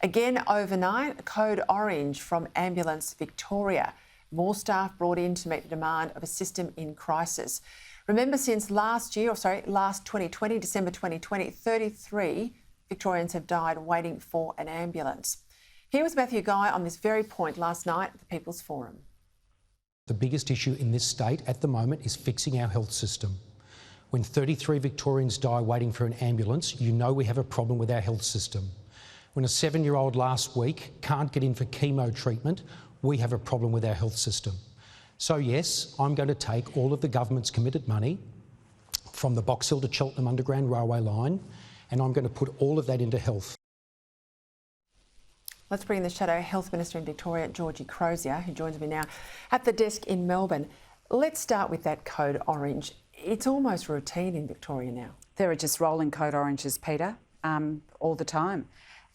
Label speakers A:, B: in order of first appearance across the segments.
A: Again overnight, code orange from Ambulance Victoria. More staff brought in to meet the demand of a system in crisis. Remember, since last 2020, December 2020, 33 Victorians have died waiting for an ambulance. Here was Matthew Guy on this very point last night at the People's Forum.
B: The biggest issue in this state at the moment is fixing our health system. When 33 Victorians die waiting for an ambulance, you know we have a problem with our health system. When a 7-year-old last week can't get in for chemo treatment, we have a problem with our health system. So yes, I'm going to take all of the government's committed money from the Box Hill to Cheltenham Underground Railway line, and I'm going to put all of that into health.
A: Let's bring in the Shadow Health Minister in Victoria, Georgie Crozier, who joins me now at the desk in Melbourne. Let's start with that code orange. It's almost routine in Victoria now.
C: There are just rolling code oranges, Peter, all the time.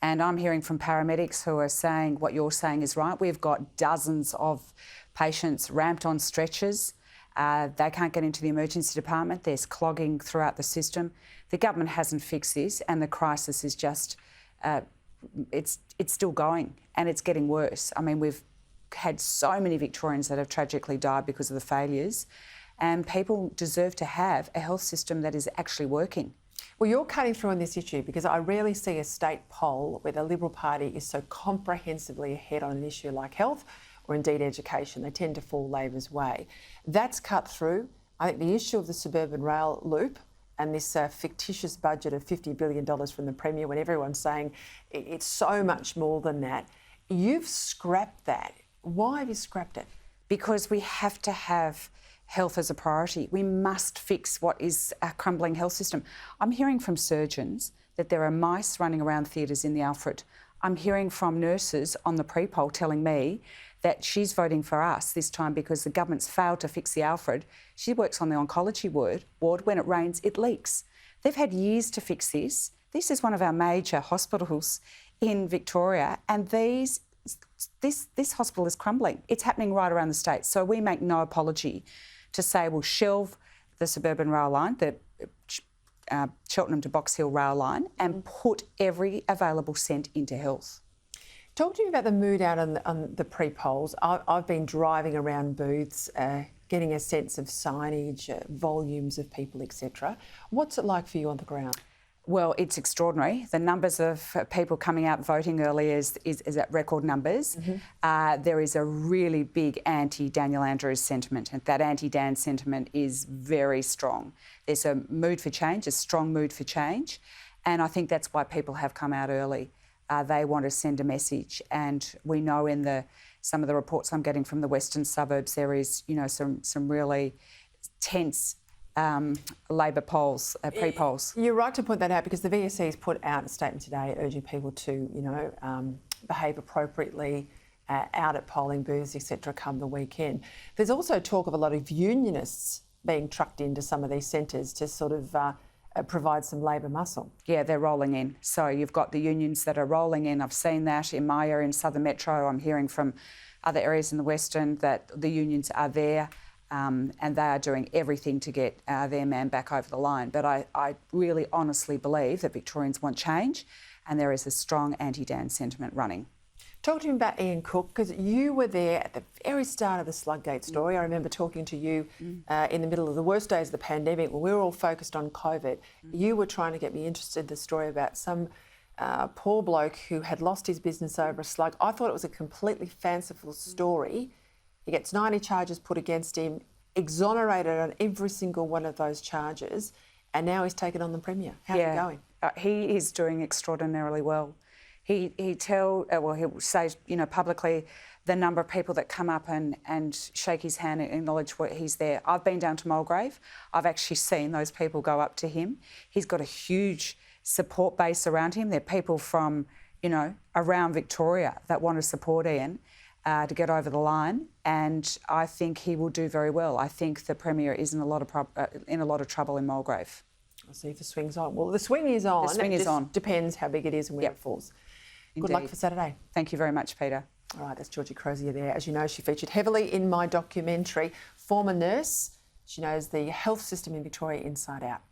C: And I'm hearing from paramedics who are saying what you're saying is right. We've got dozens of patients ramped on stretchers. They can't get into the emergency department. There's clogging throughout the system. The government hasn't fixed this, and the crisis is just, it's still going, and it's getting worse. I mean, we've had so many Victorians that have tragically died because of the failures, and people deserve to have a health system that is actually working.
A: Well, you're cutting through on this issue because I rarely see a state poll where the Liberal Party is so comprehensively ahead on an issue like health or indeed education. They tend to fall Labor's way. That's cut through. I think the issue of the suburban rail loop and this fictitious budget of $50 billion from the Premier, when everyone's saying it's so much more than that, you've scrapped that. Why have you scrapped it?
C: Because we have to have health as a priority. We must fix what is a crumbling health system. I'm hearing from surgeons that there are mice running around theatres in the Alfred. I'm hearing from nurses on the pre-poll telling me that she's voting for us this time because the government's failed to fix the Alfred. She works on the oncology ward. When it rains, it leaks. They've had years to fix this. This is one of our major hospitals in Victoria, and this hospital is crumbling. It's happening right around the state. So we make no apology to say we'll shelve the suburban rail line, the Cheltenham to Box Hill rail line, and put every available cent into health.
A: Talk to me about the mood out on the pre-polls. I've been driving around booths, getting a sense of signage, volumes of people, etc. What's it like for you on the ground?
C: Well, it's extraordinary. The numbers of people coming out voting early is at record numbers. There is a really big anti-Daniel Andrews sentiment, and that anti-Dan sentiment is very strong. There's a mood for change, a strong mood for change, and I think that's why people have come out early. They want to send a message, and we know in some of the reports I'm getting from the western suburbs, there is, some really tense Labor polls, pre-polls.
A: You're right to point that out because the VSC has put out a statement today urging people to, behave appropriately out at polling booths, etc. come the weekend. There's also talk of a lot of unionists being trucked into some of these centres to sort of provide some Labor muscle.
C: Yeah, they're rolling in. So you've got the unions that are rolling in. I've seen that in my area in Southern Metro. I'm hearing from other areas in the Western that the unions are there. And they are doing everything to get their man back over the line. But I really honestly believe that Victorians want change, and there is a strong anti-Dan sentiment running.
A: Talk to me about Ian Cook, because you were there at the very start of the Sludgate story. I remember talking to you in the middle of the worst days of the pandemic when we were all focused on COVID. You were trying to get me interested in the story about some poor bloke who had lost his business over a slug. I thought it was a completely fanciful story. He gets 90 charges put against him, exonerated on every single one of those charges, and now he's taken on the Premier. How's it going?
C: He is doing extraordinarily well. He'll say, publicly the number of people that come up and shake his hand and acknowledge what he's there. I've been down to Mulgrave. I've actually seen those people go up to him. He's got a huge support base around him. There are people from, around Victoria that want to support Ian to get over the line, and I think he will do very well. I think the Premier is in a lot of trouble in Mulgrave.
A: I'll see if the swing's on. Well, the swing is on.
C: The swing is on.
A: Depends how big it is and where it falls.
C: Indeed.
A: Good luck for Saturday.
C: Thank you very much, Peter.
A: All right, that's Georgie Crozier there. As you know, she featured heavily in my documentary. Former nurse, she knows the health system in Victoria inside out.